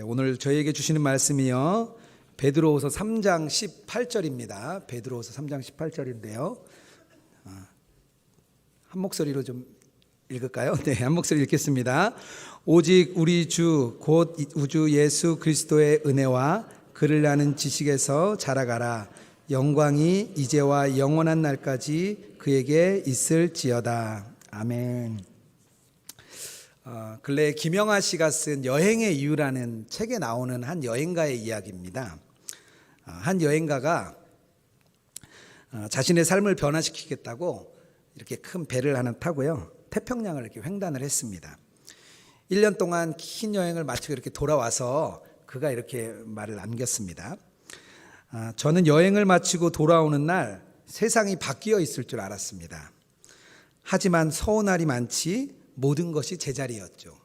오늘 저희에게 주시는 말씀이요, 베드로후서 3장 18절입니다. 베드로후서 3장 18절인데요. 한 목소리로 좀 읽을까요? 네, 한 목소리 읽겠습니다. 오직 우리 주 곧 우주 예수 그리스도의 은혜와 그를 아는 지식에서 자라가라. 영광이 이제와 영원한 날까지 그에게 있을지어다. 아멘. 근래 김영하 씨가 쓴 여행의 이유라는 책에 나오는 한 여행가의 이야기입니다. 한 여행가가 자신의 삶을 변화시키겠다고 이렇게 큰 배를 하나 타고요, 태평양을 이렇게 횡단을 했습니다. 1년 동안 긴 여행을 마치고 이렇게 돌아와서 그가 이렇게 말을 남겼습니다. 저는 여행을 마치고 돌아오는 날 세상이 바뀌어 있을 줄 알았습니다. 하지만 서운할이 많지 모든 것이 제자리였죠.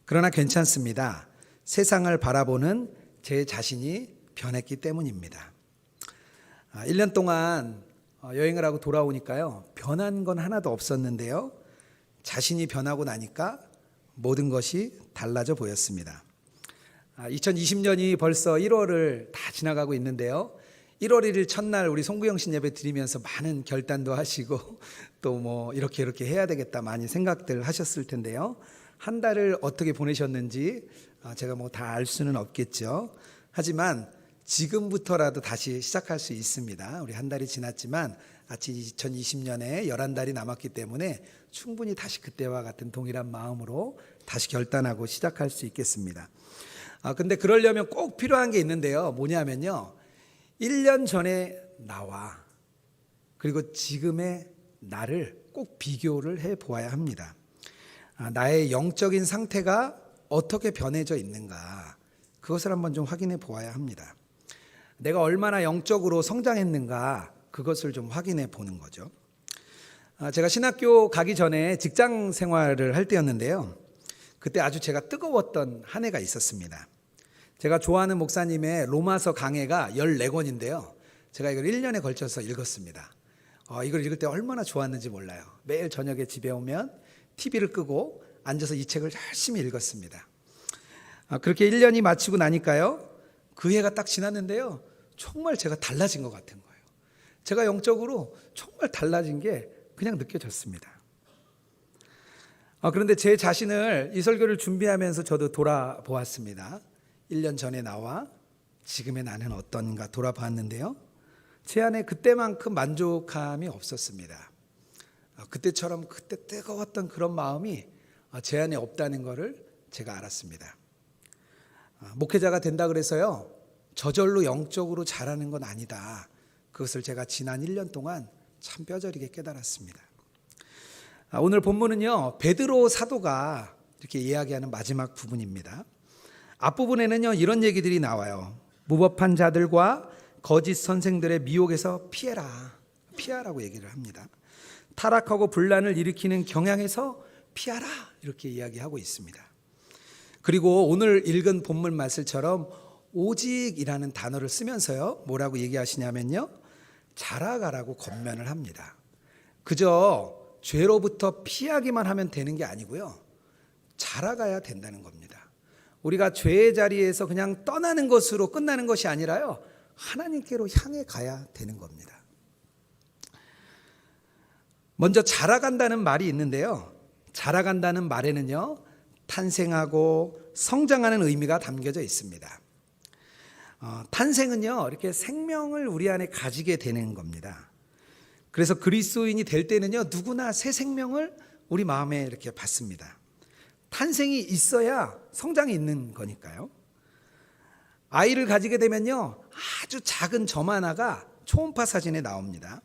그러나 괜찮습니다. 세상을 바라보는 제 자신이 변했기 때문입니다. 1년 동안 여행을 하고 돌아오니까요, 변한 건 하나도 없었는데요, 자신이 변하고 나니까 모든 것이 달라져 보였습니다. 2020년이 벌써 1월을 다 지나가고 있는데요, 1월 1일 첫날 우리 송구영신 예배 드리면서 많은 결단도 하시고 또 뭐 이렇게 해야 되겠다 많이 생각들 하셨을 텐데요, 한 달을 어떻게 보내셨는지 제가 뭐 다 알 수는 없겠죠. 하지만 지금부터라도 다시 시작할 수 있습니다. 우리 한 달이 지났지만 아직 2020년에 11달이 남았기 때문에 충분히 다시 그때와 같은 동일한 마음으로 다시 결단하고 시작할 수 있겠습니다. 근데 그러려면 꼭 필요한 게 있는데요, 뭐냐면요, 1년 전에 나와 그리고 지금의 나를 꼭 비교를 해 보아야 합니다. 나의 영적인 상태가 어떻게 변해져 있는가, 그것을 한번 좀 확인해 보아야 합니다. 내가 얼마나 영적으로 성장했는가, 그것을 좀 확인해 보는 거죠. 제가 신학교 가기 전에 직장 생활을 할 때였는데요, 그때 아주 제가 뜨거웠던 한 해가 있었습니다. 제가 좋아하는 목사님의 로마서 강해가 14권인데요 제가 이걸 1년에 걸쳐서 읽었습니다. 이걸 읽을 때 얼마나 좋았는지 몰라요. 매일 저녁에 집에 오면 TV를 끄고 앉아서 이 책을 열심히 읽었습니다. 그렇게 1년이 마치고 나니까요, 그 해가 딱 지났는데요, 정말 제가 달라진 것 같은 거예요. 제가 영적으로 정말 달라진 게 그냥 느껴졌습니다. 그런데 제 자신을 이 설교를 준비하면서 저도 돌아보았습니다. 1년 전에 나와 지금의 나는 어떤가 돌아봤는데요, 제 안에 그때만큼 만족함이 없었습니다. 그때처럼 그때 뜨거웠던 그런 마음이 제 안에 없다는 것을 제가 알았습니다. 목회자가 된다 그래서요, 저절로 영적으로 자라는 건 아니다. 그것을 제가 지난 1년 동안 참 뼈저리게 깨달았습니다. 오늘 본문은요, 베드로 사도가 이렇게 이야기하는 마지막 부분입니다. 앞부분에는요, 이런 얘기들이 나와요. 무법한 자들과 거짓 선생들의 미혹에서 피하라고 얘기를 합니다. 타락하고 분란을 일으키는 경향에서 피하라, 이렇게 이야기하고 있습니다. 그리고 오늘 읽은 본문 말씀처럼 오직이라는 단어를 쓰면서요, 뭐라고 얘기하시냐면요, 자라가라고 권면을 합니다. 그저 죄로부터 피하기만 하면 되는 게 아니고요, 자라가야 된다는 겁니다. 우리가 죄의 자리에서 그냥 떠나는 것으로 끝나는 것이 아니라요, 하나님께로 향해 가야 되는 겁니다. 먼저 자라간다는 말이 있는데요, 자라간다는 말에는요, 탄생하고 성장하는 의미가 담겨져 있습니다. 탄생은요, 이렇게 생명을 우리 안에 가지게 되는 겁니다. 그래서 그리스도인이 될 때는요, 누구나 새 생명을 우리 마음에 이렇게 받습니다. 탄생이 있어야 성장이 있는 거니까요. 아이를 가지게 되면요, 아주 작은 점 하나가 초음파 사진에 나옵니다.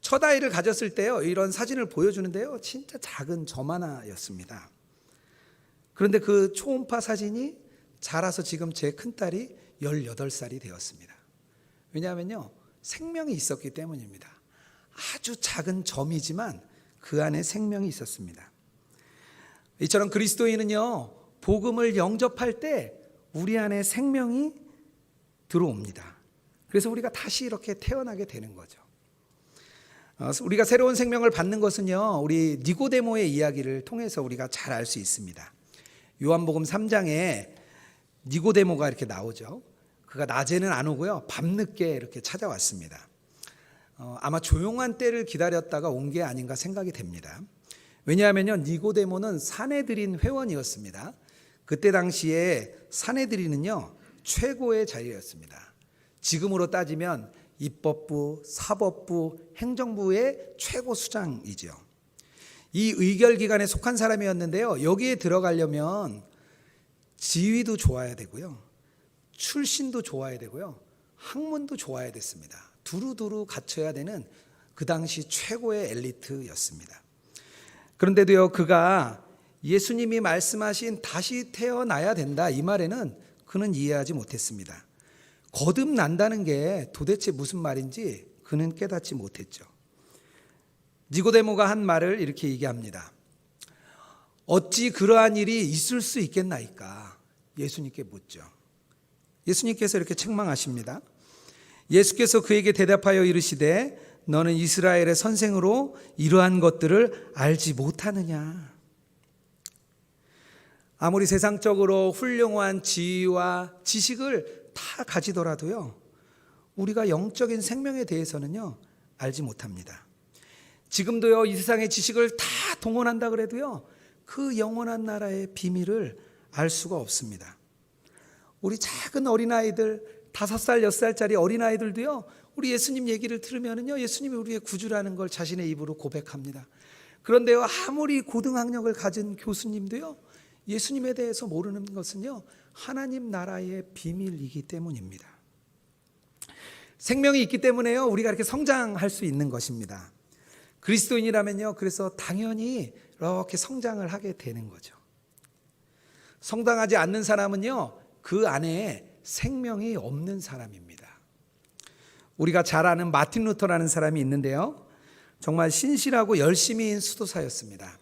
첫 아이를 가졌을 때요, 이런 사진을 보여주는데요, 진짜 작은 점 하나였습니다. 그런데 그 초음파 사진이 자라서 지금 제 큰딸이 18살이 되었습니다. 왜냐하면요, 생명이 있었기 때문입니다. 아주 작은 점이지만 그 안에 생명이 있었습니다. 이처럼 그리스도인은요, 복음을 영접할 때 우리 안에 생명이 들어옵니다. 그래서 우리가 다시 이렇게 태어나게 되는 거죠. 우리가 새로운 생명을 받는 것은요, 우리 니고데모의 이야기를 통해서 우리가 잘 알 수 있습니다. 요한복음 3장에 니고데모가 이렇게 나오죠. 그가 낮에는 안 오고요, 밤늦게 이렇게 찾아왔습니다. 아마 조용한 때를 기다렸다가 온 게 아닌가 생각이 됩니다. 왜냐하면요, 니고데모는 사내들인 회원이었습니다. 그때 당시에 사내들인은요 최고의 자리였습니다. 지금으로 따지면 입법부, 사법부, 행정부의 최고 수장이죠. 이 의결기관에 속한 사람이었는데요, 여기에 들어가려면 지위도 좋아야 되고요, 출신도 좋아야 되고요, 학문도 좋아야 됐습니다. 두루두루 갖춰야 되는 그 당시 최고의 엘리트였습니다. 그런데도요, 그가 예수님이 말씀하신 다시 태어나야 된다, 이 말에는 그는 이해하지 못했습니다. 거듭난다는 게 도대체 무슨 말인지 그는 깨닫지 못했죠. 니고데모가 한 말을 이렇게 얘기합니다. 어찌 그러한 일이 있을 수 있겠나이까? 예수님께 묻죠. 예수님께서 이렇게 책망하십니다. 예수께서 그에게 대답하여 이르시되 너는 이스라엘의 선생으로 이러한 것들을 알지 못하느냐? 아무리 세상적으로 훌륭한 지위와 지식을 다 가지더라도요, 우리가 영적인 생명에 대해서는요 알지 못합니다. 지금도요, 이 세상의 지식을 다 동원한다 그래도요, 그 영원한 나라의 비밀을 알 수가 없습니다. 우리 작은 어린아이들, 5살, 6살짜리 어린아이들도요, 우리 예수님 얘기를 들으면은요, 예수님이 우리의 구주라는 걸 자신의 입으로 고백합니다. 그런데요, 아무리 고등학력을 가진 교수님도요, 예수님에 대해서 모르는 것은요, 하나님 나라의 비밀이기 때문입니다. 생명이 있기 때문에요, 우리가 이렇게 성장할 수 있는 것입니다. 그리스도인이라면요, 그래서 당연히 이렇게 성장을 하게 되는 거죠. 성장하지 않는 사람은요, 그 안에 생명이 없는 사람입니다. 우리가 잘 아는 마틴 루터라는 사람이 있는데요, 정말 신실하고 열심히인 수도사였습니다.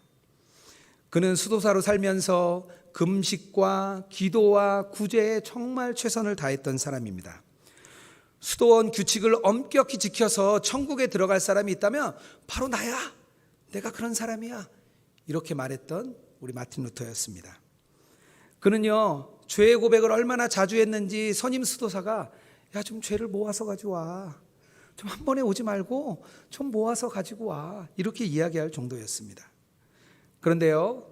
그는 수도사로 살면서 금식과 기도와 구제에 정말 최선을 다했던 사람입니다. 수도원 규칙을 엄격히 지켜서 천국에 들어갈 사람이 있다면 바로 나야, 내가 그런 사람이야, 이렇게 말했던 우리 마틴 루터였습니다. 그는요, 죄의 고백을 얼마나 자주 했는지 선임 수도사가 야, 좀 죄를 모아서 가지고 와, 좀 한 번에 오지 말고 좀 모아서 가지고 와, 이렇게 이야기할 정도였습니다. 그런데요,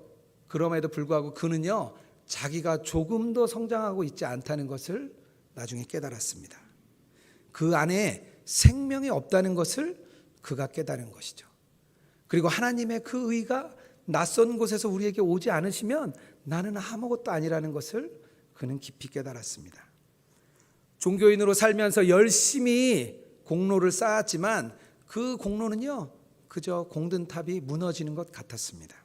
그럼에도 불구하고 그는요, 자기가 조금도 성장하고 있지 않다는 것을 나중에 깨달았습니다. 그 안에 생명이 없다는 것을 그가 깨달은 것이죠. 그리고 하나님의 그 의가 낯선 곳에서 우리에게 오지 않으시면 나는 아무것도 아니라는 것을 그는 깊이 깨달았습니다. 종교인으로 살면서 열심히 공로를 쌓았지만 그 공로는요, 그저 공든탑이 무너지는 것 같았습니다.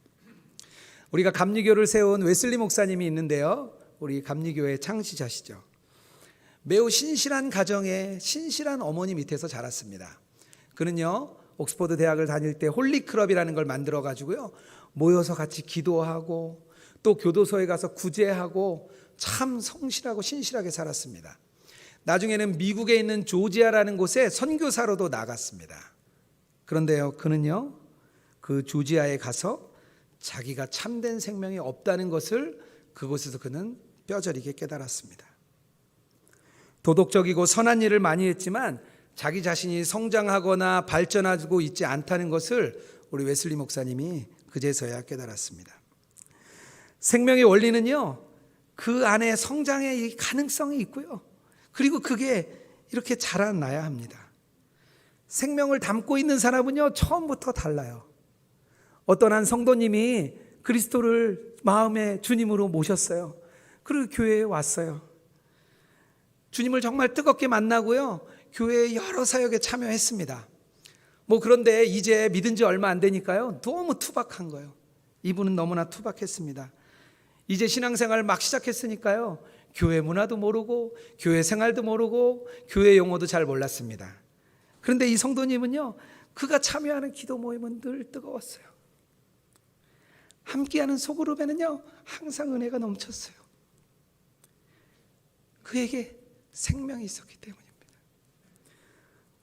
우리가 감리교를 세운 웨슬리 목사님이 있는데요, 우리 감리교의 창시자시죠. 매우 신실한 가정에 신실한 어머니 밑에서 자랐습니다. 그는요, 옥스퍼드 대학을 다닐 때 홀리클럽이라는 걸 만들어 가지고요, 모여서 같이 기도하고 또 교도소에 가서 구제하고 참 성실하고 신실하게 살았습니다. 나중에는 미국에 있는 조지아라는 곳에 선교사로도 나갔습니다. 그런데요, 그는요, 그 조지아에 가서 자기가 참된 생명이 없다는 것을 그곳에서 그는 뼈저리게 깨달았습니다. 도덕적이고 선한 일을 많이 했지만 자기 자신이 성장하거나 발전하고 있지 않다는 것을 우리 웨슬리 목사님이 그제서야 깨달았습니다. 생명의 원리는요, 그 안에 성장의 가능성이 있고요, 그리고 그게 이렇게 자라나야 합니다. 생명을 담고 있는 사람은요, 처음부터 달라요. 어떤 한 성도님이 그리스도를 마음의 주님으로 모셨어요. 그리고 교회에 왔어요. 주님을 정말 뜨겁게 만나고요, 교회의 여러 사역에 참여했습니다. 그런데 이제 믿은 지 얼마 안 되니까요, 너무 투박한 거예요. 이분은 너무나 투박했습니다. 이제 신앙생활을 막 시작했으니까요, 교회 문화도 모르고 교회 생활도 모르고 교회 용어도 잘 몰랐습니다. 그런데 이 성도님은요, 그가 참여하는 기도 모임은 늘 뜨거웠어요. 함께하는 소그룹에는요, 항상 은혜가 넘쳤어요. 그에게 생명이 있었기 때문입니다.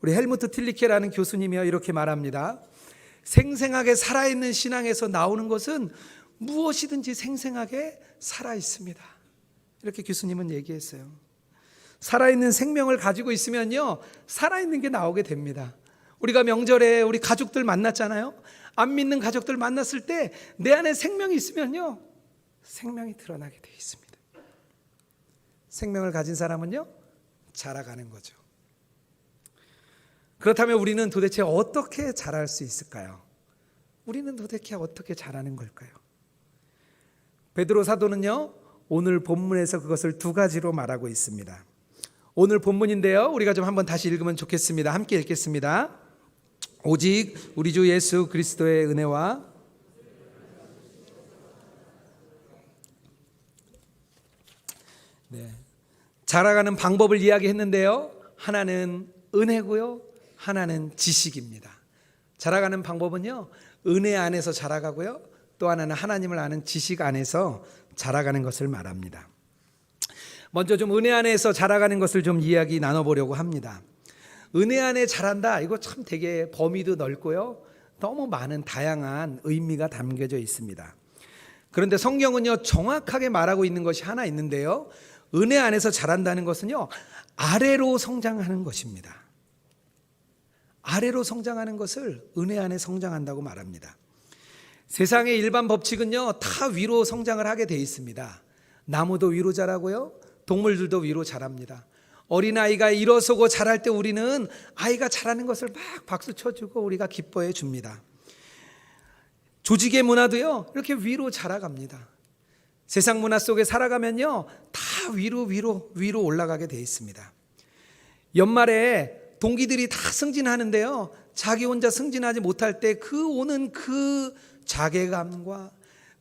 우리 헬무트 틸리케라는 교수님이요, 이렇게 말합니다. 생생하게 살아있는 신앙에서 나오는 것은 무엇이든지 생생하게 살아있습니다. 이렇게 교수님은 얘기했어요. 살아있는 생명을 가지고 있으면요, 살아있는 게 나오게 됩니다. 우리가 명절에 우리 가족들 만났잖아요. 안 믿는 가족들 만났을 때 내 안에 생명이 있으면요, 생명이 드러나게 되어 있습니다. 생명을 가진 사람은요, 자라가는 거죠. 그렇다면 우리는 도대체 어떻게 자랄 수 있을까요? 우리는 도대체 어떻게 자라는 걸까요? 베드로 사도는요, 오늘 본문에서 그것을 두 가지로 말하고 있습니다. 오늘 본문인데요, 우리가 좀 한번 다시 읽으면 좋겠습니다. 함께 읽겠습니다. 오직 우리 주 예수 그리스도의 은혜와 자라가는 방법을 이야기했는데요, 하나는 은혜고요, 하나는 지식입니다. 자라가는 방법은요, 은혜 안에서 자라가고요, 또 하나는 하나님을 아는 지식 안에서 자라가는 것을 말합니다. 먼저 좀 은혜 안에서 자라가는 것을 좀 이야기 나눠보려고 합니다. 은혜 안에 자란다, 이거 참 되게 범위도 넓고요, 너무 많은 다양한 의미가 담겨져 있습니다. 그런데 성경은요, 정확하게 말하고 있는 것이 하나 있는데요, 은혜 안에서 자란다는 것은요, 아래로 성장하는 것입니다. 아래로 성장하는 것을 은혜 안에 성장한다고 말합니다. 세상의 일반 법칙은요, 다 위로 성장을 하게 돼 있습니다. 나무도 위로 자라고요, 동물들도 위로 자랍니다. 어린아이가 일어서고 자랄 때 우리는 아이가 자라는 것을 막 박수 쳐주고 우리가 기뻐해 줍니다. 조직의 문화도요, 이렇게 위로 자라갑니다. 세상 문화 속에 살아가면요, 다 위로 올라가게 돼 있습니다. 연말에 동기들이 다 승진하는데요, 자기 혼자 승진하지 못할 때 그 오는 그 자괴감과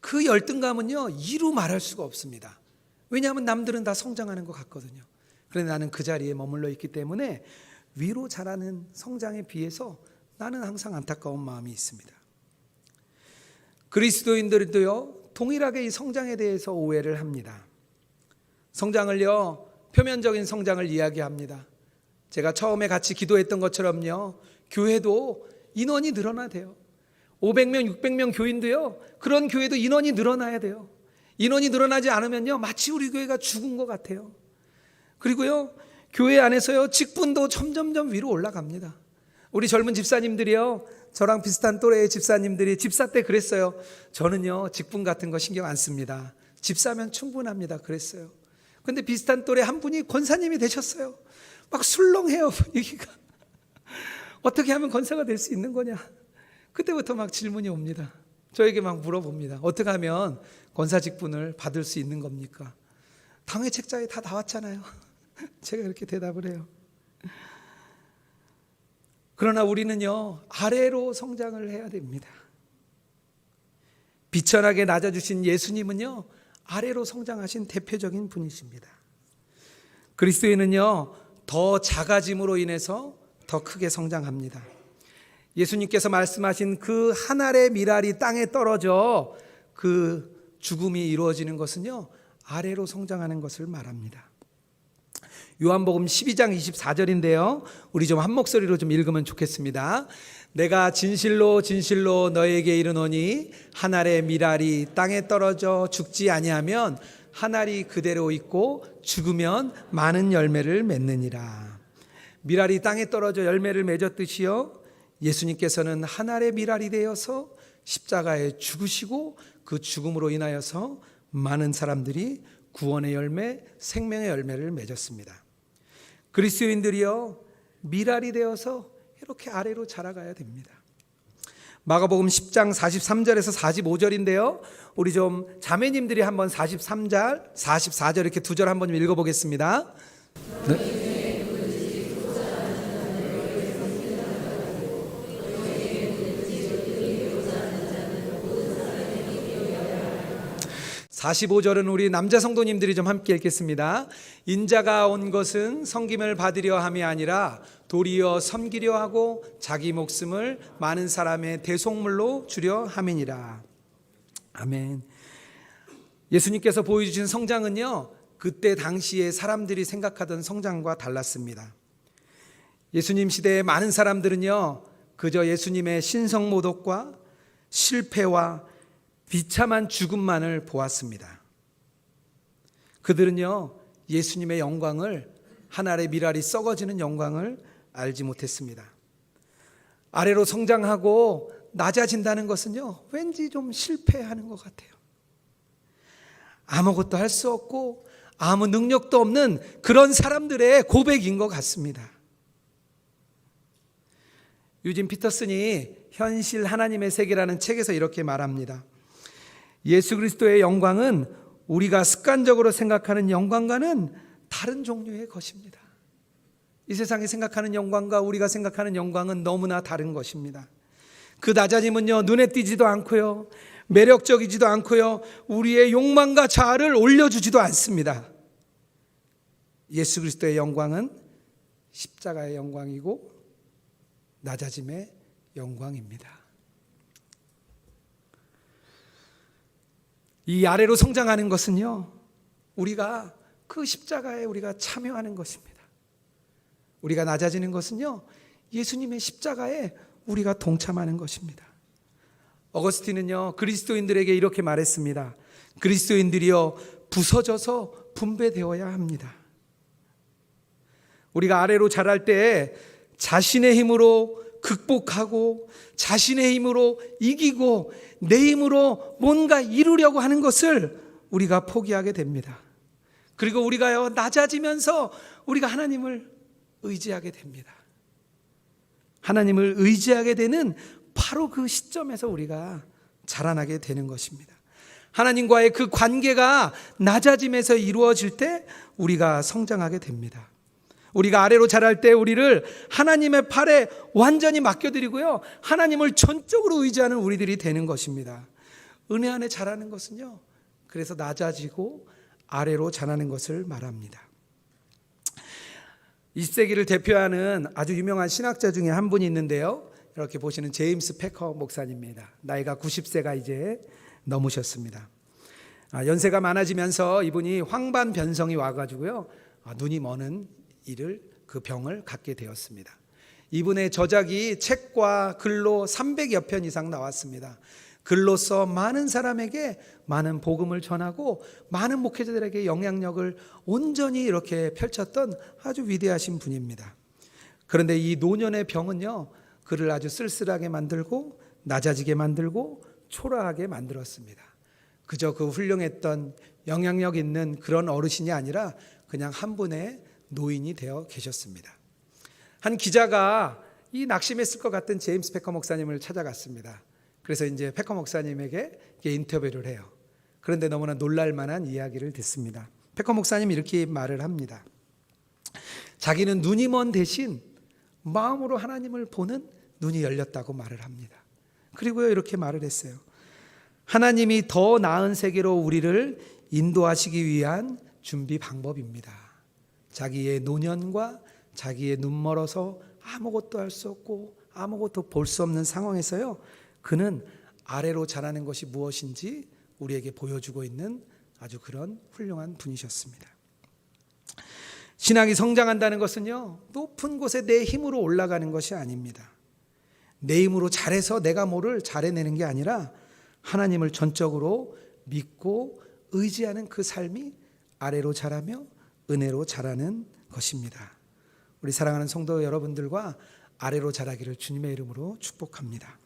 그 열등감은요, 이루 말할 수가 없습니다. 왜냐하면 남들은 다 성장하는 것 같거든요. 그런데 나는 그 자리에 머물러 있기 때문에 위로 자라는 성장에 비해서 나는 항상 안타까운 마음이 있습니다. 그리스도인들도요, 동일하게 이 성장에 대해서 오해를 합니다. 성장을요, 표면적인 성장을 이야기합니다. 제가 처음에 같이 기도했던 것처럼요, 교회도 인원이 늘어나야 돼요. 500명, 600명 교인도요, 그런 교회도 인원이 늘어나야 돼요. 인원이 늘어나지 않으면요, 마치 우리 교회가 죽은 것 같아요. 그리고요, 교회 안에서요, 직분도 점점점 위로 올라갑니다. 우리 젊은 집사님들이요, 저랑 비슷한 또래의 집사님들이 집사 때 그랬어요. 저는요, 직분 같은 거 신경 안 씁니다. 집사면 충분합니다. 그랬어요. 근데 비슷한 또래 한 분이 권사님이 되셨어요. 막 술렁해요, 분위기가. 어떻게 하면 권사가 될 수 있는 거냐? 그때부터 막 질문이 옵니다. 저에게 막 물어봅니다. 어떻게 하면 권사 직분을 받을 수 있는 겁니까? 당회 책자에 다 나왔잖아요. 제가 그렇게 대답을 해요. 그러나 우리는요, 아래로 성장을 해야 됩니다. 비천하게 낮아주신 예수님은요, 아래로 성장하신 대표적인 분이십니다. 그리스도인은요, 더 작아짐으로 인해서 더 크게 성장합니다. 예수님께서 말씀하신 그 한 알의 밀알이 땅에 떨어져 그 죽음이 이루어지는 것은요, 아래로 성장하는 것을 말합니다. 요한복음 12장 24절인데요. 우리 좀 한 목소리로 좀 읽으면 좋겠습니다. 내가 진실로 진실로 너에게 이르노니 한 알의 밀알이 땅에 떨어져 죽지 아니하면 한 알이 그대로 있고 죽으면 많은 열매를 맺느니라. 밀알이 땅에 떨어져 열매를 맺었듯이요, 예수님께서는 한 알의 밀알이 되어서 십자가에 죽으시고 그 죽음으로 인하여서 많은 사람들이 구원의 열매, 생명의 열매를 맺었습니다. 그리스도인들이요, 밀알이 되어서 이렇게 아래로 자라가야 됩니다. 마가복음 10장 43절에서 45절인데요. 우리 좀 자매님들이 한번 43절, 44절 이렇게 두 절 한번 좀 읽어보겠습니다. 네. 45절은 우리 남자 성도님들이 좀 함께 읽겠습니다. 인자가 온 것은 섬김을 받으려 함이 아니라 도리어 섬기려 하고 자기 목숨을 많은 사람의 대속물로 주려 함이니라. 아멘. 예수님께서 보여주신 성장은요, 그때 당시에 사람들이 생각하던 성장과 달랐습니다. 예수님 시대의 많은 사람들은요, 그저 예수님의 신성모독과 실패와 비참한 죽음만을 보았습니다. 그들은요, 예수님의 영광을, 하늘의 미랄이 썩어지는 영광을 알지 못했습니다. 아래로 성장하고 낮아진다는 것은요, 왠지 좀 실패하는 것 같아요. 아무것도 할 수 없고 아무 능력도 없는 그런 사람들의 고백인 것 같습니다. 유진 피터슨이 현실 하나님의 세계라는 책에서 이렇게 말합니다. 예수 그리스도의 영광은 우리가 습관적으로 생각하는 영광과는 다른 종류의 것입니다. 이 세상이 생각하는 영광과 우리가 생각하는 영광은 너무나 다른 것입니다. 그 낮아짐은요, 눈에 띄지도 않고요, 매력적이지도 않고요, 우리의 욕망과 자아를 올려주지도 않습니다. 예수 그리스도의 영광은 십자가의 영광이고 낮아짐의 영광입니다. 이 아래로 성장하는 것은요, 우리가 그 십자가에 우리가 참여하는 것입니다. 우리가 낮아지는 것은요, 예수님의 십자가에 우리가 동참하는 것입니다. 어거스틴은요, 그리스도인들에게 이렇게 말했습니다. 그리스도인들이여 부서져서 분배되어야 합니다. 우리가 아래로 자랄 때 자신의 힘으로 극복하고 자신의 힘으로 이기고 내 힘으로 뭔가 이루려고 하는 것을 우리가 포기하게 됩니다. 그리고 우리가요, 낮아지면서 우리가 하나님을 의지하게 됩니다. 하나님을 의지하게 되는 바로 그 시점에서 우리가 자라나게 되는 것입니다. 하나님과의 그 관계가 낮아짐에서 이루어질 때 우리가 성장하게 됩니다. 우리가 아래로 자랄 때 우리를 하나님의 팔에 완전히 맡겨드리고요, 하나님을 전적으로 의지하는 우리들이 되는 것입니다. 은혜 안에 자라는 것은요, 그래서 낮아지고 아래로 자라는 것을 말합니다. 20세기를 대표하는 아주 유명한 신학자 중에 한 분이 있는데요, 이렇게 보시는 제임스 패커 목사님입니다. 나이가 90세가 이제 넘으셨습니다. 연세가 많아지면서 이분이 황반변성이 와가지고요, 눈이 머는 그 병을 갖게 되었습니다. 이분의 저작이 책과 글로 300여 편 이상 나왔습니다. 글로써 많은 사람에게 많은 복음을 전하고 많은 목회자들에게 영향력을 온전히 이렇게 펼쳤던 아주 위대하신 분입니다. 그런데 이 노년의 병은요, 그를 아주 쓸쓸하게 만들고 낮아지게 만들고 초라하게 만들었습니다. 그저 그 훌륭했던 영향력 있는 그런 어르신이 아니라 그냥 한 분의 노인이 되어 계셨습니다. 한 기자가 이 낙심했을 것 같은 제임스 패커 목사님을 찾아갔습니다. 그래서 이제 패커 목사님에게 인터뷰를 해요. 그런데 너무나 놀랄 만한 이야기를 듣습니다. 패커 목사님이 이렇게 말을 합니다. 자기는 눈이 먼 대신 마음으로 하나님을 보는 눈이 열렸다고 말을 합니다. 그리고요, 이렇게 말을 했어요. 하나님이 더 나은 세계로 우리를 인도하시기 위한 준비 방법입니다. 자기의 노년과 자기의 눈 멀어서 아무것도 할 수 없고 아무것도 볼 수 없는 상황에서요, 그는 아래로 자라는 것이 무엇인지 우리에게 보여주고 있는 아주 그런 훌륭한 분이셨습니다. 신앙이 성장한다는 것은요, 높은 곳에 내 힘으로 올라가는 것이 아닙니다. 내 힘으로 잘해서 내가 뭐를 잘해내는 게 아니라 하나님을 전적으로 믿고 의지하는 그 삶이 아래로 자라며 은혜로 자라는 것입니다. 우리 사랑하는 성도 여러분들과 아래로 자라기를 주님의 이름으로 축복합니다.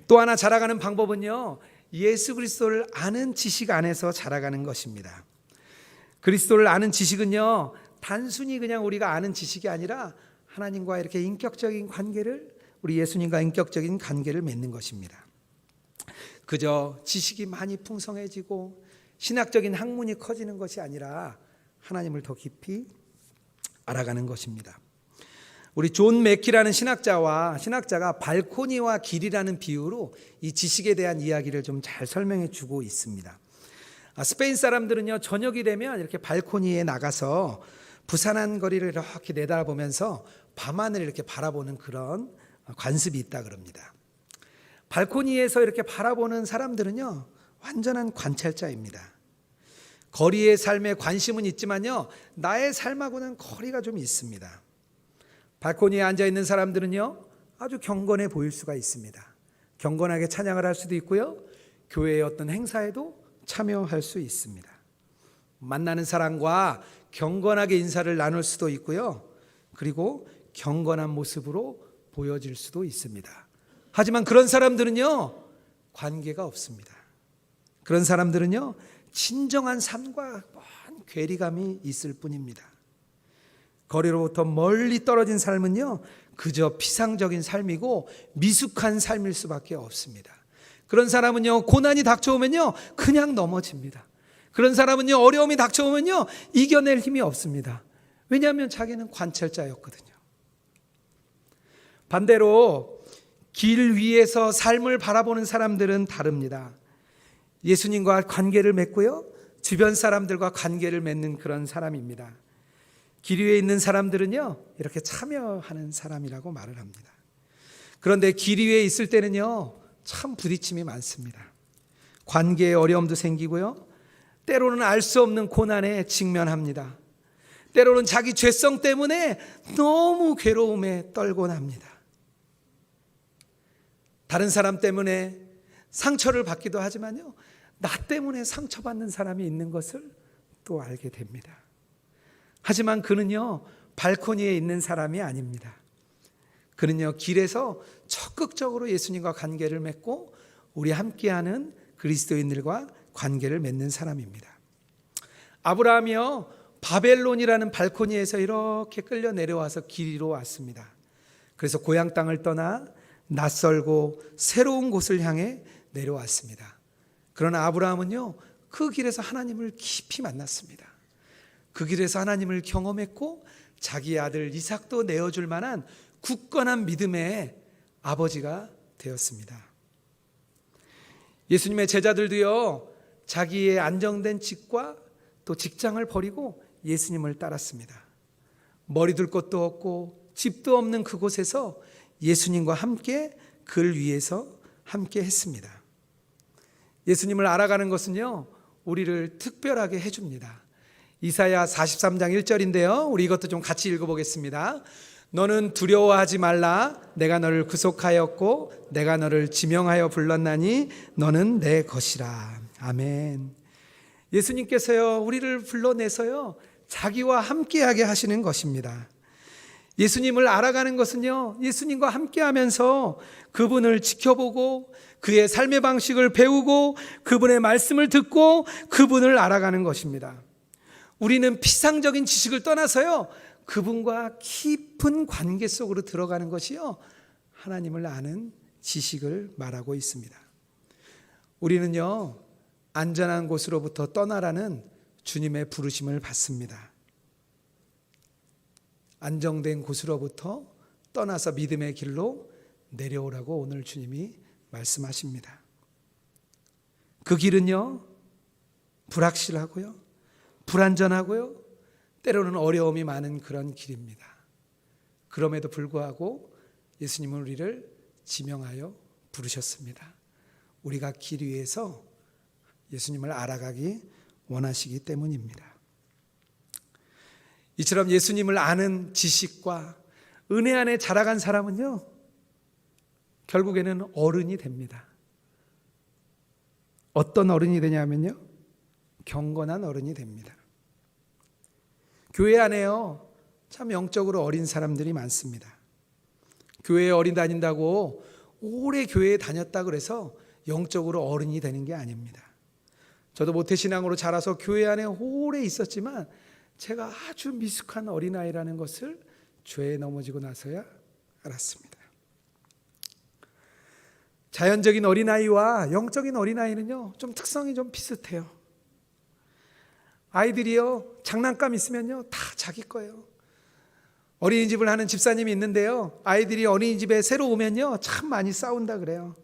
또 하나 자라가는 방법은요, 예수 그리스도를 아는 지식 안에서 자라가는 것입니다. 그리스도를 아는 지식은요, 단순히 그냥 우리가 아는 지식이 아니라 하나님과 이렇게 인격적인 관계를, 우리 예수님과 인격적인 관계를 맺는 것입니다. 그저 지식이 많이 풍성해지고 신학적인 학문이 커지는 것이 아니라 하나님을 더 깊이 알아가는 것입니다. 우리 존 맥키라는 신학자가 발코니와 길이라는 비유로 이 지식에 대한 이야기를 좀 잘 설명해 주고 있습니다. 스페인 사람들은요, 저녁이 되면 이렇게 발코니에 나가서 부산한 거리를 이렇게 내다보면서 밤하늘을 이렇게 바라보는 그런 관습이 있다 그럽니다. 발코니에서 이렇게 바라보는 사람들은요, 완전한 관찰자입니다. 거리의 삶에 관심은 있지만요, 나의 삶하고는 거리가 좀 있습니다. 발코니에 앉아있는 사람들은요, 아주 경건해 보일 수가 있습니다. 경건하게 찬양을 할 수도 있고요, 교회의 어떤 행사에도 참여할 수 있습니다. 만나는 사람과 경건하게 인사를 나눌 수도 있고요. 그리고 경건한 모습으로 보여질 수도 있습니다. 하지만 그런 사람들은요, 관계가 없습니다. 그런 사람들은요, 진정한 삶과 먼 괴리감이 있을 뿐입니다. 거리로부터 멀리 떨어진 삶은요, 그저 피상적인 삶이고 미숙한 삶일 수밖에 없습니다. 그런 사람은요, 고난이 닥쳐오면요, 그냥 넘어집니다. 그런 사람은요, 어려움이 닥쳐오면요, 이겨낼 힘이 없습니다. 왜냐하면 자기는 관찰자였거든요. 반대로 길 위에서 삶을 바라보는 사람들은 다릅니다. 예수님과 관계를 맺고요, 주변 사람들과 관계를 맺는 그런 사람입니다. 길 위에 있는 사람들은요, 이렇게 참여하는 사람이라고 말을 합니다. 그런데 길 위에 있을 때는요, 참 부딪힘이 많습니다. 관계에 어려움도 생기고요, 때로는 알 수 없는 고난에 직면합니다. 때로는 자기 죄성 때문에 너무 괴로움에 떨곤 합니다. 다른 사람 때문에 상처를 받기도 하지만요, 나 때문에 상처받는 사람이 있는 것을 또 알게 됩니다. 하지만 그는요, 발코니에 있는 사람이 아닙니다. 그는요, 길에서 적극적으로 예수님과 관계를 맺고 우리 함께하는 그리스도인들과 관계를 맺는 사람입니다. 아브라함이요, 바벨론이라는 발코니에서 이렇게 끌려 내려와서 길 위로 왔습니다. 그래서 고향 땅을 떠나 낯설고 새로운 곳을 향해 내려왔습니다. 그러나 아브라함은요, 그 길에서 하나님을 깊이 만났습니다. 그 길에서 하나님을 경험했고 자기 아들 이삭도 내어줄 만한 굳건한 믿음의 아버지가 되었습니다. 예수님의 제자들도요, 자기의 안정된 직과 또 직장을 버리고 예수님을 따랐습니다. 머리 둘 곳도 없고 집도 없는 그곳에서 예수님과 함께 글 위에서 함께 했습니다. 예수님을 알아가는 것은요, 우리를 특별하게 해줍니다. 이사야 43장 1절인데요, 우리 이것도 좀 같이 읽어보겠습니다. 너는 두려워하지 말라. 내가 너를 구속하였고 내가 너를 지명하여 불렀나니 너는 내 것이라. 아멘. 예수님께서요, 우리를 불러내서요, 자기와 함께하게 하시는 것입니다. 예수님을 알아가는 것은요, 예수님과 함께하면서 그분을 지켜보고 그의 삶의 방식을 배우고 그분의 말씀을 듣고 그분을 알아가는 것입니다. 우리는 피상적인 지식을 떠나서요, 그분과 깊은 관계 속으로 들어가는 것이요, 하나님을 아는 지식을 말하고 있습니다. 우리는요, 안전한 곳으로부터 떠나라는 주님의 부르심을 받습니다. 안정된 곳으로부터 떠나서 믿음의 길로 내려오라고 오늘 주님이 말씀하십니다. 그 길은요, 불확실하고요, 불안전하고요, 때로는 어려움이 많은 그런 길입니다. 그럼에도 불구하고 예수님은 우리를 지명하여 부르셨습니다. 우리가 길 위에서 예수님을 알아가기 원하시기 때문입니다. 이처럼 예수님을 아는 지식과 은혜 안에 자라간 사람은요, 결국에는 어른이 됩니다. 어떤 어른이 되냐면요, 경건한 어른이 됩니다. 교회 안에요, 참 영적으로 어린 사람들이 많습니다. 교회에 어린 다닌다고 오래 교회에 다녔다 그래서 영적으로 어른이 되는 게 아닙니다. 저도 모태신앙으로 자라서 교회 안에 오래 있었지만 제가 아주 미숙한 어린아이라는 것을 죄에 넘어지고 나서야 알았습니다. 자연적인 어린아이와 영적인 어린아이는요, 좀 특성이 좀 비슷해요. 아이들이요, 장난감 있으면요, 다 자기 거예요. 어린이집을 하는 집사님이 있는데요, 아이들이 어린이집에 새로 오면요, 참 많이 싸운다 그래요.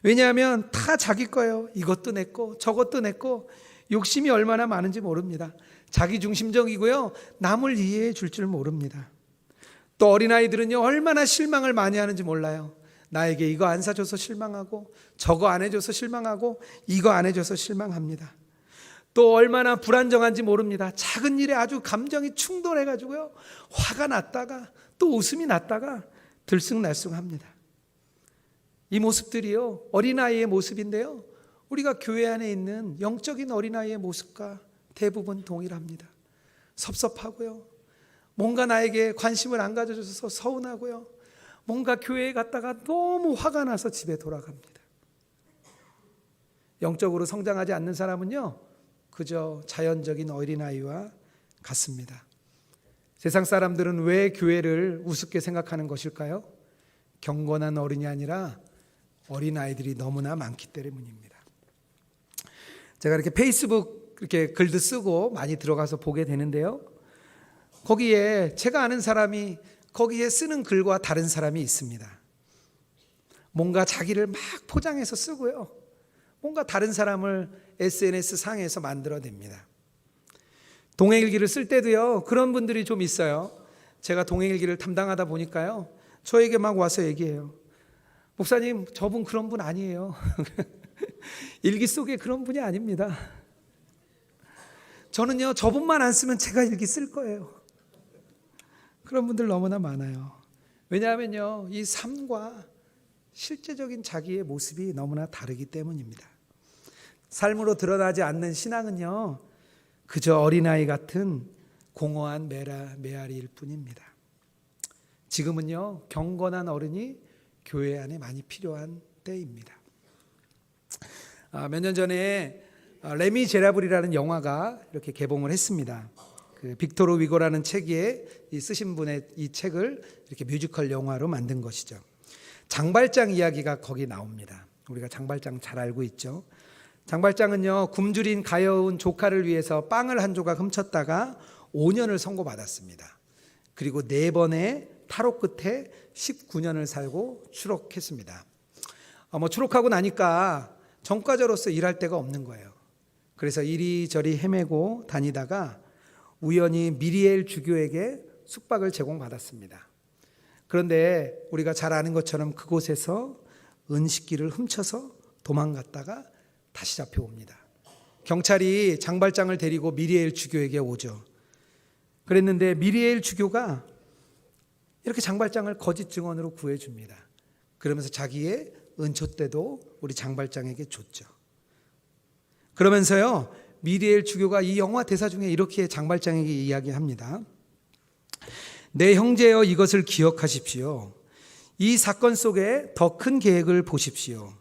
왜냐하면 다 자기 거예요. 이것도 내 거, 저것도 내 거. 욕심이 얼마나 많은지 모릅니다. 자기 중심적이고요, 남을 이해해 줄 줄 모릅니다. 또 어린아이들은요, 얼마나 실망을 많이 하는지 몰라요. 나에게 이거 안 사줘서 실망하고, 저거 안 해줘서 실망하고, 이거 안 해줘서 실망합니다. 또 얼마나 불안정한지 모릅니다. 작은 일에 아주 감정이 충돌해가지고요, 화가 났다가 또 웃음이 났다가 들쑥날쑥합니다. 이 모습들이요, 어린아이의 모습인데요, 우리가 교회 안에 있는 영적인 어린아이의 모습과 대부분 동일합니다. 섭섭하고요. 뭔가 나에게 관심을 안 가져줘서 서운하고요. 뭔가 교회에 갔다가 너무 화가 나서 집에 돌아갑니다. 영적으로 성장하지 않는 사람은요, 그저 자연적인 어린아이와 같습니다. 세상 사람들은 왜 교회를 우습게 생각하는 것일까요? 경건한 어른이 아니라 어린아이들이 너무나 많기 때문입니다. 제가 이렇게 페이스북 이렇게 글도 쓰고 많이 들어가서 보게 되는데요. 거기에 제가 아는 사람이 거기에 쓰는 글과 다른 사람이 있습니다. 뭔가 자기를 막 포장해서 쓰고요. 뭔가 다른 사람을 SNS 상에서 만들어냅니다. 동행일기를 쓸 때도요, 그런 분들이 좀 있어요. 제가 동행일기를 담당하다 보니까요, 저에게 막 와서 얘기해요. 목사님, 저분 그런 분 아니에요. 일기 속에 그런 분이 아닙니다. 저는요, 저분만 안 쓰면 제가 일기 쓸 거예요. 그런 분들 너무나 많아요. 왜냐하면요, 이 삶과 실제적인 자기의 모습이 너무나 다르기 때문입니다. 삶으로 드러나지 않는 신앙은요, 그저 어린아이 같은 공허한 메아리일 뿐입니다. 지금은요, 경건한 어른이 교회 안에 많이 필요한 때입니다. 몇 년 전에 레미제라블이라는 영화가 이렇게 개봉을 했습니다. 그 빅토르 위고라는 책에 쓰신 분의 이 책을 이렇게 뮤지컬 영화로 만든 것이죠. 장발장 이야기가 거기 나옵니다. 우리가 장발장 잘 알고 있죠. 장발장은요, 굶주린 가여운 조카를 위해서 빵을 한 조각 훔쳤다가 5년을 선고받았습니다. 그리고 4번의 탈옥 끝에 19년을 살고 추록했습니다. 추록하고 나니까 전과자로서 일할 데가 없는 거예요. 그래서 이리저리 헤매고 다니다가 우연히 미리엘 주교에게 숙박을 제공받았습니다. 그런데 우리가 잘 아는 것처럼 그곳에서 은식기를 훔쳐서 도망갔다가 다시 잡혀옵니다. 경찰이 장발장을 데리고 미리엘 주교에게 오죠. 그랬는데 미리엘 주교가 이렇게 장발장을 거짓 증언으로 구해줍니다. 그러면서 자기의 은초대도 우리 장발장에게 줬죠. 그러면서요, 미리엘 주교가 이 영화 대사 중에 이렇게 장발장에게 이야기합니다. 내 형제여, 이것을 기억하십시오. 이 사건 속에 더 큰 계획을 보십시오.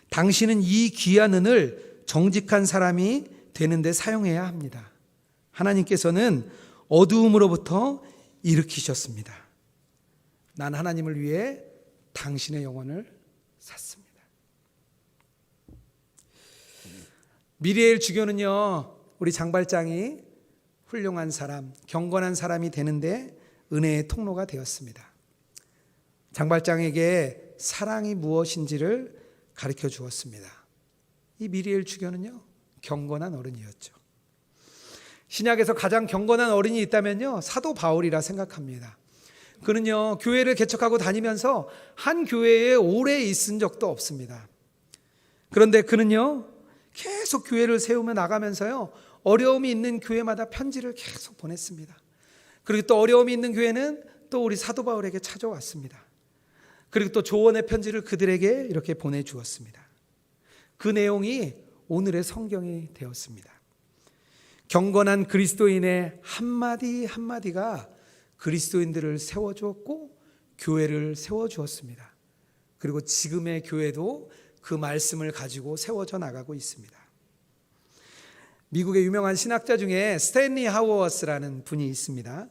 당신은 이 귀한 은을 정직한 사람이 되는데 사용해야 합니다. 하나님께서는 어두움으로부터 일으키셨습니다. 난 하나님을 위해 당신의 영혼을 샀습니다. 미리엘 주교는요, 우리 장발장이 훌륭한 사람, 경건한 사람이 되는데 은혜의 통로가 되었습니다. 장발장에게 사랑이 무엇인지를 가르쳐 주었습니다. 이 미리엘 주교는요, 경건한 어른이었죠. 신약에서 가장 경건한 어른이 있다면요, 사도 바울이라 생각합니다. 그는요, 교회를 개척하고 다니면서 한 교회에 오래 있은 적도 없습니다. 그런데 그는요, 계속 교회를 세우며 나가면서요, 어려움이 있는 교회마다 편지를 계속 보냈습니다. 그리고 또 어려움이 있는 교회는 또 우리 사도 바울에게 찾아왔습니다. 그리고 또 조언의 편지를 그들에게 이렇게 보내주었습니다. 그 내용이 오늘의 성경이 되었습니다. 경건한 그리스도인의 한마디 한마디가 그리스도인들을 세워주었고 교회를 세워주었습니다. 그리고 지금의 교회도 그 말씀을 가지고 세워져 나가고 있습니다. 미국의 유명한 신학자 중에 스탠리 하워스라는 분이 있습니다.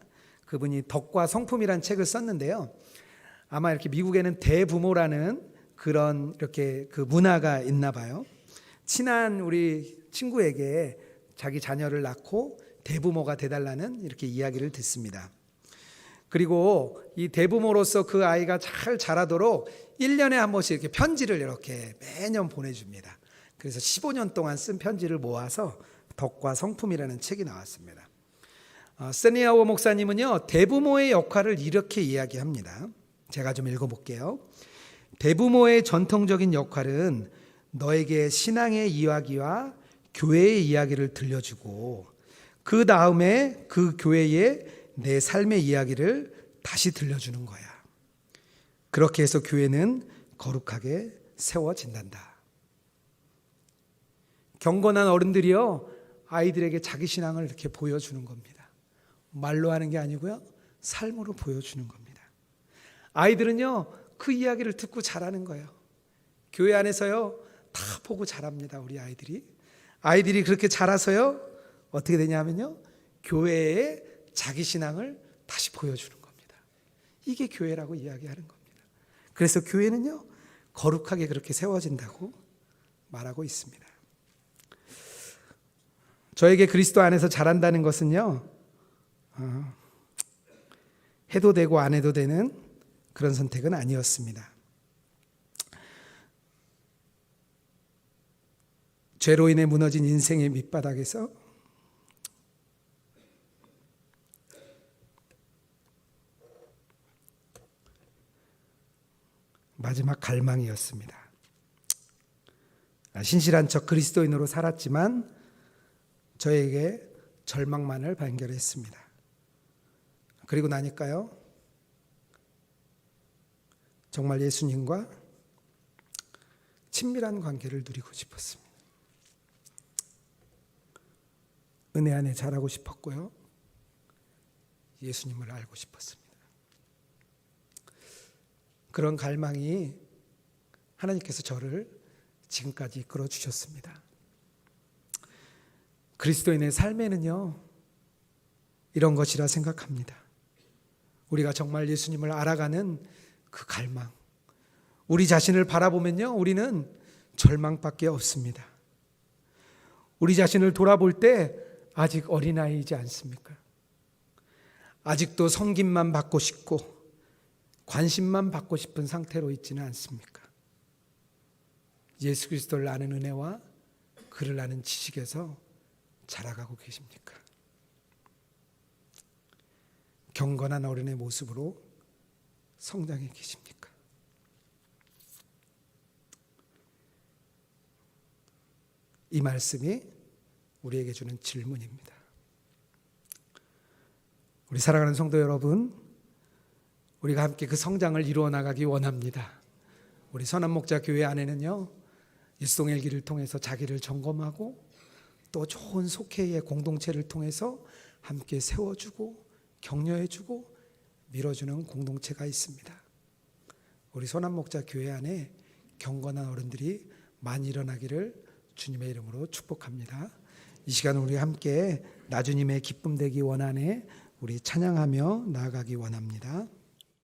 그분이 덕과 성품이라는 책을 썼는데요. 아마 이렇게 미국에는 대부모라는 그런 이렇게 그 문화가 있나 봐요. 친한 우리 친구에게 자기 자녀를 낳고 대부모가 돼달라는 이렇게 이야기를 듣습니다. 그리고 이 대부모로서 그 아이가 잘 자라도록 1년에 한 번씩 이렇게 편지를 이렇게 매년 보내줍니다. 그래서 15년 동안 쓴 편지를 모아서 덕과 성품이라는 책이 나왔습니다. 스탠리하워 목사님은요, 대부모의 역할을 이렇게 이야기합니다. 제가 좀 읽어볼게요. 대부모의 전통적인 역할은 너에게 신앙의 이야기와 교회의 이야기를 들려주고 그 다음에 그 교회의 내 삶의 이야기를 다시 들려주는 거야. 그렇게 해서 교회는 거룩하게 세워진단다. 경건한 어른들이요, 아이들에게 자기 신앙을 이렇게 보여주는 겁니다. 말로 하는 게 아니고요, 삶으로 보여주는 겁니다. 아이들은요, 그 이야기를 듣고 자라는 거예요. 교회 안에서요, 다 보고 자랍니다. 우리 아이들이 그렇게 자라서요, 어떻게 되냐면요, 교회에 자기 신앙을 다시 보여주는 겁니다. 이게 교회라고 이야기하는 겁니다. 그래서 교회는요, 거룩하게 그렇게 세워진다고 말하고 있습니다. 저에게 그리스도 안에서 자란다는 것은요, 해도 되고 안 해도 되는 그런 선택은 아니었습니다. 죄로 인해 무너진 인생의 밑바닥에서 마지막 갈망이었습니다. 신실한 척 그리스도인으로 살았지만 저에게 절망만을 발견했습니다. 그리고 나니까요, 정말 예수님과 친밀한 관계를 누리고 싶었습니다. 은혜 안에 자라고 싶었고요, 예수님을 알고 싶었습니다. 그런 갈망이 하나님께서 저를 지금까지 이끌어 주셨습니다. 그리스도인의 삶에는요, 이런 것이라 생각합니다. 우리가 정말 예수님을 알아가는 그 갈망, 우리 자신을 바라보면요, 우리는 절망밖에 없습니다. 우리 자신을 돌아볼 때 아직 어린아이이지 않습니까? 아직도 섬김만 받고 싶고 관심만 받고 싶은 상태로 있지는 않습니까? 예수 그리스도를 아는 은혜와 그를 아는 지식에서 자라가고 계십니까? 경건한 어른의 모습으로 성장해 계십니까? 이 말씀이 우리에게 주는 질문입니다. 우리 사랑하는 성도 여러분, 우리가 함께 그 성장을 이루어 나가기 원합니다. 우리 선한목자 교회 안에는요, 일송일기를 통해서 자기를 점검하고 또 좋은 속회의 공동체를 통해서 함께 세워주고 격려해주고 밀어주는 공동체가 있습니다. 우리 선한목자 교회 안에 경건한 어른들이 많이 일어나기를 주님의 이름으로 축복합니다. 이 시간 우리 함께 나주님의 기쁨 되기 원하네 우리 찬양하며 나아가기 원합니다.